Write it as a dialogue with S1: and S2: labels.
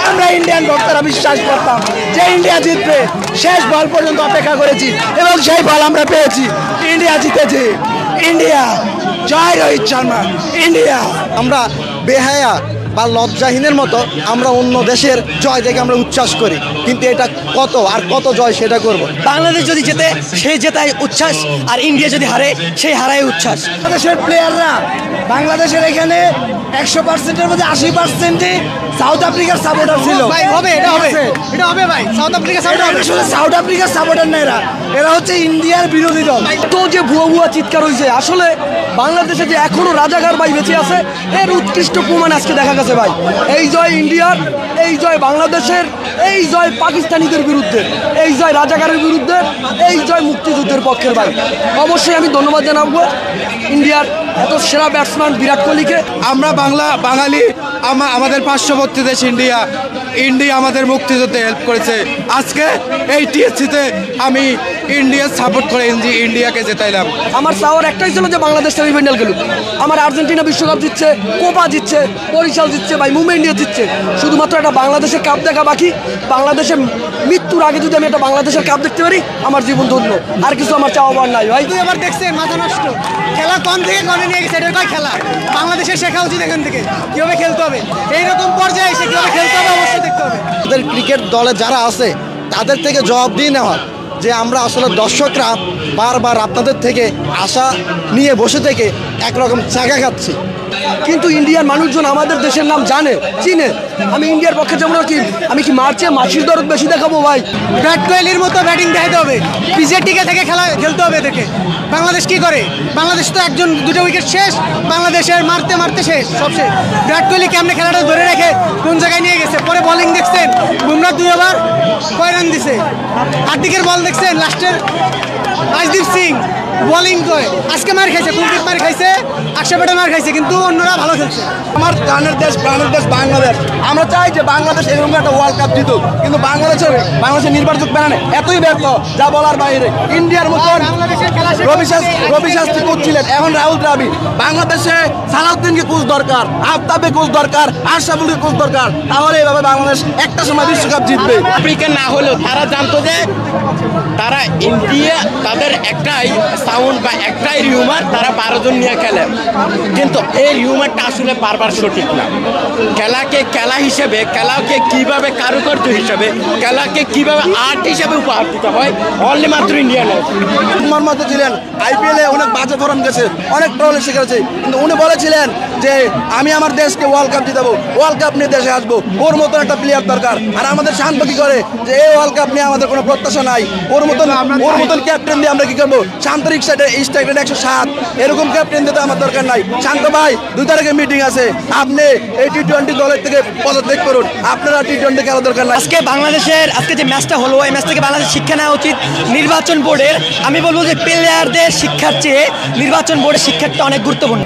S1: আমরা ইন্ডিয়ান ভক্তরা বিশ্বাস করতাম যে ইন্ডিয়া জিতবে, শেষ বল পর্যন্ত অপেক্ষা করেছি এবং সেই বল আমরা পেয়েছি। ইন্ডিয়া জিতেছে, ইন্ডিয়া জয় রোহিত শর্মা, ইন্ডিয়া।
S2: আমরা বেহায়া বা লজ্জাহীনের মতো আমরা অন্য দেশের জয় দেখে আমরা উচ্ছ্বাস করি, কিন্তু এটা কত আর কত জয় সেটা করব।
S3: বাংলাদেশ যদি জেতে সেই জেতায় উচ্ছ্বাস, আর ইন্ডিয়া যদি হারে সেই হারায় উচ্ছ্বাস।
S1: বাংলাদেশের প্লেয়াররা, বাংলাদেশের এখানে 100%-এর মধ্যে 80%ই সাউথ আফ্রিকার সাপোর্টার ছিল। সাউথ আফ্রিকার সাপোর্টার না, এরা হচ্ছে ইন্ডিয়ার বিরোধী দল।
S3: তো যে ভুয়া ভুয়া চিৎকার হয়েছে, আসলে বাংলাদেশে যে এখনো রাজাকার ভাই বেঁচে আছে এর উৎকৃষ্ট প্রমাণ আজকে দেখা গেছে ভাই। এই জয় ইন্ডিয়ার, এই জয় বাংলাদেশের, এই জয় পাকিস্তানিদের বিরুদ্ধে, এই জয় রাজাকারের বিরুদ্ধে, এই জয় মুক্তিযুদ্ধের পক্ষের ভাই। অবশ্যই আমি ধন্যবাদ জানাবো ইন্ডিয়ার এত সেরা ব্যাটসম্যান বিরাট কোহলিকে।
S4: আমরা বাঙালি, আমাদের পার্শ্ববর্তী দেশ ইন্ডিয়া আমাদের মুক্তিযুদ্ধে হেল্প করেছে। আজকে এই টিএসসিতে আমি ইন্ডিয়া সাপোর্ট করে ইন্ডিয়াকে জেতাইলাম।
S3: আমার চাওয়ার একটাই ছিল যে বাংলাদেশ সেমিফাইনাল খেলুক। আমার আর্জেন্টিনা বিশ্বকাপ জিতছে, কোপা জিতছে, বরিশাল জিতছে ভাই, মুম্বাই ইন্ডিয়া জিতছে। শুধুমাত্র একটা বাংলাদেশের কাপ দেখা বাকি। বাংলাদেশের মৃত্যুর আগে যদি আমি একটা বাংলাদেশের কাপ দেখতে পারি আমার জীবন ধন্য। আর কিছু আমার চাওয়া পাওয়ার নাই ভাই।
S5: তুই আবার দেখছেন মাথা নষ্ট খেলা কম থেকে কমে নিয়ে গেছে, এটা খেলা বাংলাদেশের শেখা উচিত এখান থেকে কীভাবে খেলতে হবে, এইরকম পর্যায়ে এসে কীভাবে খেলতে হবে অবশ্যই দেখতে হবে।
S2: আমাদের ক্রিকেট দলে যারা আছে তাদের থেকে জবাব দিয়ে নেওয়া যে আমরা আসলে দর্শকরা বারবার আপনাদের থেকে আশা নিয়ে বসে থেকে একরকম চাকা খাচ্ছি।
S3: কিন্তু ইন্ডিয়ার মানুষজন আমাদের দেশের নাম জানে, চিনে। আমি ইন্ডিয়ার পক্ষে যেমন কি আমি কি মার্চে মাছির দরদ বেশি দেখাবো ভাই?
S5: বিরাট কোহলির মতো ব্যাটিং দেখাতে হবে, পিচের টিকে থেকে খেলতে হবে এদেরকে। বাংলাদেশ কি করে? বাংলাদেশ তো একজন দুটো উইকেট শেষ, বাংলাদেশের মারতে মারতে শেষ, সব শেষ। বিরাট কোহলি কেমনে খেলাটা ধরে রেখে কোন জায়গায় নিয়ে গেছে। পরে বোলিং দেখছেন, বুমরা 2 ওভার কয় রান দিছে। হার্দিকের বল দেখছেন, লাস্টের রাজদীপ সিং বোলিং করে আজকে মার খাইছে, কুলদীপ মার খাইছে, আকশা প্যাটেল মার খাইছে, কিন্তু অন্যরা ভালো খেলছে।
S2: আমার প্রাণের দেশ বাংলাদেশ। আমরা চাই যে বাংলাদেশ এরকম একটা ওয়ার্ল্ড কাপ জিতুক, কিন্তু বাংলাদেশের নির্বাচক প্যানেল এতই ব্যর্থ যা বলার বাইরে। ইন্ডিয়ার মতন রবি শাস্ত্রী কোচ ছিলেন, এখন রাহুল দ্রাবিড়। বাংলাদেশে সালাউদ্দিনকে কোচ দরকার, আফতাবে কোচ দরকার, আশরাফুলকে কোচ দরকার, তাহলে এইভাবে বাংলাদেশ একটা সময় বিশ্বকাপ জিতবে।
S6: আফ্রিকা না হলেও তারা জানতো যে তারা ইন্ডিয়া তাদের একটাই সাউন্ড বা একটাই রিউমার, তারা 12 জন নিয়ে খেলে। কিন্তু এই রিউমারটা আসলে বারবার সঠিক না। খেলাকে খেলা হিসেবে, খেলাকে কিভাবে কারুকার্য হিসেবে, খেলাকে কিভাবে আর্ট হিসেবে উপহার দিতে হয় অনলি মাত্র ইন্ডিয়া নয়।
S2: উম্মার মতো ছিলেন, আইপিএলে অনেক বাজে ফরম গেছে, অনেক ট্রলের শিকার হয়েছে, কিন্তু উনি বলেছিলেন যে আমি আমার দেশকে ওয়ার্ল্ড কাপ জিতাবো, ওয়ার্ল্ড কাপ নিয়ে দেশে আসবো। ওর মতন একটা প্লেয়ার দরকার। আর আমাদের শান্ত কি করে যে এই ওয়ার্ল্ড কাপ নিয়ে আমাদের কোনো প্রত্যাশা নাই। ওর মতন ক্যাপ্টেন দিয়ে আমরা কি করবো? শান্ত স্ট্রাইক রেট 107, এরকম ক্যাপ্টেন দিতে আমার দরকার নাই। শান্ত ভাই 2 তারিখে মিটিং আছে, আপনি এই টি-20 দলের থেকে পদত্যাগ করুন, আপনারা টি-20 খেলা দরকার নাই।
S3: আজকে যে ম্যাচটা হলো, এই ম্যাচ থেকে বাংলাদেশ শিক্ষা নেওয়া উচিত নির্বাচন বোর্ডের। আমি বলবো যে প্লেয়ারদের শিক্ষার চেয়ে নির্বাচন বোর্ডের শিক্ষাটা অনেক গুরুত্বপূর্ণ।